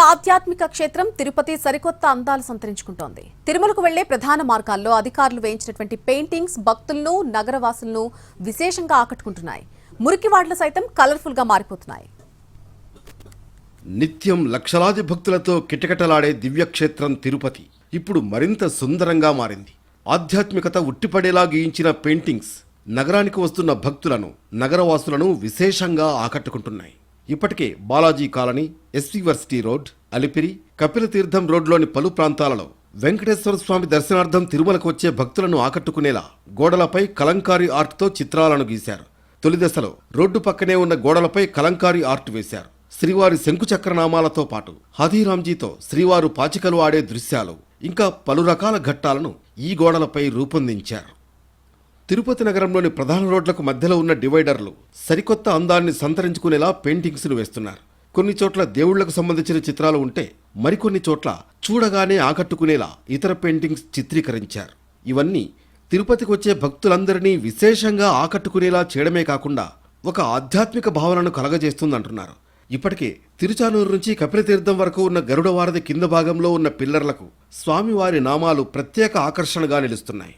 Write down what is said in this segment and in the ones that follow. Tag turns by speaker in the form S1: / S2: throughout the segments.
S1: ఆధ్యాత్మిక క్షేత్రం తిరుపతి సరికొత్త అందాలు సంతరించుకుంటోంది. తిరుమలకు వెళ్లే ప్రధాన మార్గాల్లో అధికారులు వేయించినటువంటి పెయింటింగ్స్ భక్తులను, నగరవాసులను విశేషంగా ఆకట్టుకుంటున్నాయి. మురికివాడలు సైతం కలర్ఫుల్ గా మారిపోతున్నాయి.
S2: నిత్యం లక్షలాది భక్తులతో కిటకిటలాడే దివ్యక్షేత్రం తిరుపతి ఇప్పుడు మరింత సుందరంగా మారింది. ఆధ్యాత్మికత ఉట్టిపడేలా గీయించిన పెయింటింగ్స్ నగరానికి వస్తున్న భక్తులను, నగరవాసులను విశేషంగా ఆకట్టుకుంటున్నాయి. ఇప్పటికే బాలాజీ కాలనీ, ఎస్వివర్సిటీ రోడ్, అలిపిరి, కపిలతీర్థం రోడ్లోని పలు ప్రాంతాలలో వెంకటేశ్వర స్వామి దర్శనార్థం తిరుమలకు వచ్చే భక్తులను ఆకట్టుకునేలా గోడలపై కలంకారీ ఆర్ట్తో చిత్రాలను గీశారు. తొలి దశలో రోడ్డు పక్కనే ఉన్న గోడలపై కలంకారీ ఆర్ట్ వేశారు. శ్రీవారి శంకుచక్రనామాలతో పాటు హథీరాంజీతో శ్రీవారు పాచికలు ఆడే దృశ్యాలు, ఇంకా పలు రకాల ఘట్టాలను ఈ గోడలపై రూపొందించారు. తిరుపతి నగరంలోని ప్రధాన రోడ్లకు మధ్యలో ఉన్న డివైడర్లు సరికొత్త అందాన్ని సంతరించుకునేలా పెయింటింగ్స్ను వేస్తున్నారు. కొన్ని చోట్ల దేవుళ్లకు సంబంధించిన చిత్రాలు ఉంటే మరికొన్ని చోట్ల చూడగానే ఆకట్టుకునేలా ఇతర పెయింటింగ్స్ చిత్రీకరించారు. ఇవన్నీ తిరుపతికి వచ్చే భక్తులందరినీ విశేషంగా ఆకట్టుకునేలా చేయడమే కాకుండా ఒక ఆధ్యాత్మిక భావనను కలగజేస్తుందంటున్నారు. ఇప్పటికే తిరుచానూరు నుంచి కపిలతీర్థం వరకు ఉన్న గరుడ వారధి కింద భాగంలో ఉన్న పిల్లర్లకు స్వామివారి నామాలు ప్రత్యేక ఆకర్షణగా నిలుస్తున్నాయి.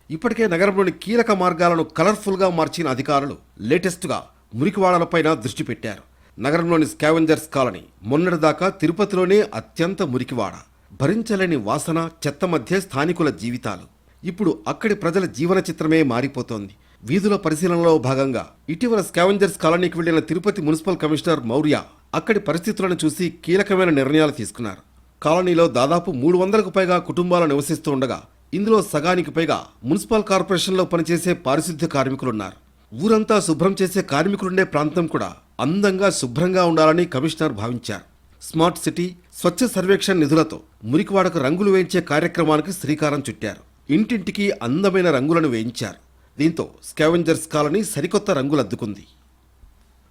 S2: ఇప్పటికే నగరంలోని కీలక మార్గాలను కలర్ఫుల్గా మార్చిన అధికారులు లేటెస్ట్గా మురికివాడలపైన దృష్టి పెట్టారు. నగరంలోని స్కావెంజర్స్ కాలనీ మొన్నటిదాకా తిరుపతిలోనే అత్యంత మురికివాడ. భరించలేని వాసన, చెత్త మధ్య స్థానికుల జీవితాలు. ఇప్పుడు అక్కడి ప్రజల జీవన చిత్రమే మారిపోతోంది. వీధుల పరిశీలనలో భాగంగా ఇటీవల స్కావెంజర్స్ కాలనీకి వెళ్లిన తిరుపతి మున్సిపల్ కమిషనర్ మౌర్య అక్కడి పరిస్థితులను చూసి కీలకమైన నిర్ణయాలు తీసుకున్నారు. కాలనీలో దాదాపు 300కు పైగా కుటుంబాలు నివసిస్తూ ఉండగా ఇందులో సగానికి పైగా మున్సిపల్ కార్పొరేషన్లో పనిచేసే పారిశుద్ధ్య కార్మికులున్నారు. ఊరంతా శుభ్రం చేసే కార్మికులుండే ప్రాంతం కూడా అందంగా, శుభ్రంగా ఉండాలని కమిషనర్ భావించారు. స్మార్ట్ సిటీ, స్వచ్ఛ సర్వేక్షణ్ నిధులతో మురికివాడకు రంగులు వేయించే కార్యక్రమానికి శ్రీకారం చుట్టారు. ఇంటింటికి అందమైన రంగులను వేయించారు. దీంతో స్కావెంజర్స్ కాలనీ సరికొత్త రంగులద్దుకుంది.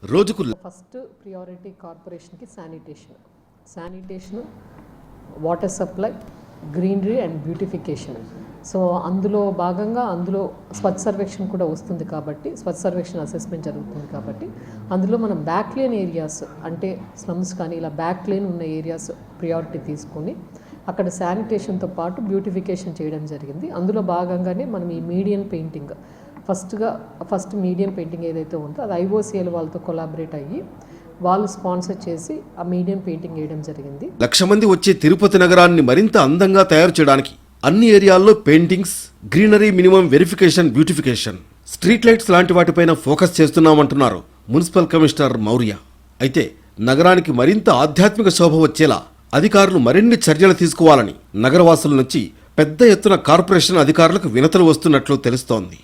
S2: రోజుకు
S3: ఫస్ట్ ప్రియారిటీ కార్పొరేషన్కి sanitation, water supply, greenery and beautification. So అందులో భాగంగా అందులో స్వచ్ఛ సర్వేక్షణ కూడా వస్తుంది కాబట్టి, స్వచ్ఛ సర్వేక్షణ అసెస్మెంట్ జరుగుతుంది కాబట్టి అందులో మనం బ్యాక్ లేన్ ఏరియాస్ అంటే స్లమ్స్ కానీ ఇలా బ్యాక్ లేన్ ఉన్న ఏరియాస్ ప్రియారిటీ తీసుకొని అక్కడ శానిటేషన్తో పాటు బ్యూటిఫికేషన్ చేయడం జరిగింది. అందులో భాగంగానే మనం ఈ medium painting first medium painting ఏదైతే ఉందో అది ఐఓసిఎల్ వాళ్ళతో కొలాబరేట్ అయ్యి వాళ్ళు స్పాన్సర్ చేసి ఆ మీడియం పెయింటింగ్ వేయడం జరిగింది.
S2: 1,00,000 మంది వచ్చే తిరుపతి నగరాన్ని మరింత అందంగా తయారు చేయడానికి అన్ని ఏరియాల్లో paintings, greenery, minimum verification, beautification, street lights లాంటి వాటిపైన ఫోకస్ చేస్తున్నామంటున్నారు మున్సిపల్ కమిషనర్ మౌర్య. అయితే నగరానికి మరింత ఆధ్యాత్మిక శోభ వచ్చేలా అధికారులు మరిన్ని చర్యలు తీసుకోవాలని నగరవాసుల నుంచి పెద్ద ఎత్తున కార్పొరేషన్ అధికారులకు వినతులు వస్తున్నట్లు తెలుస్తోంది.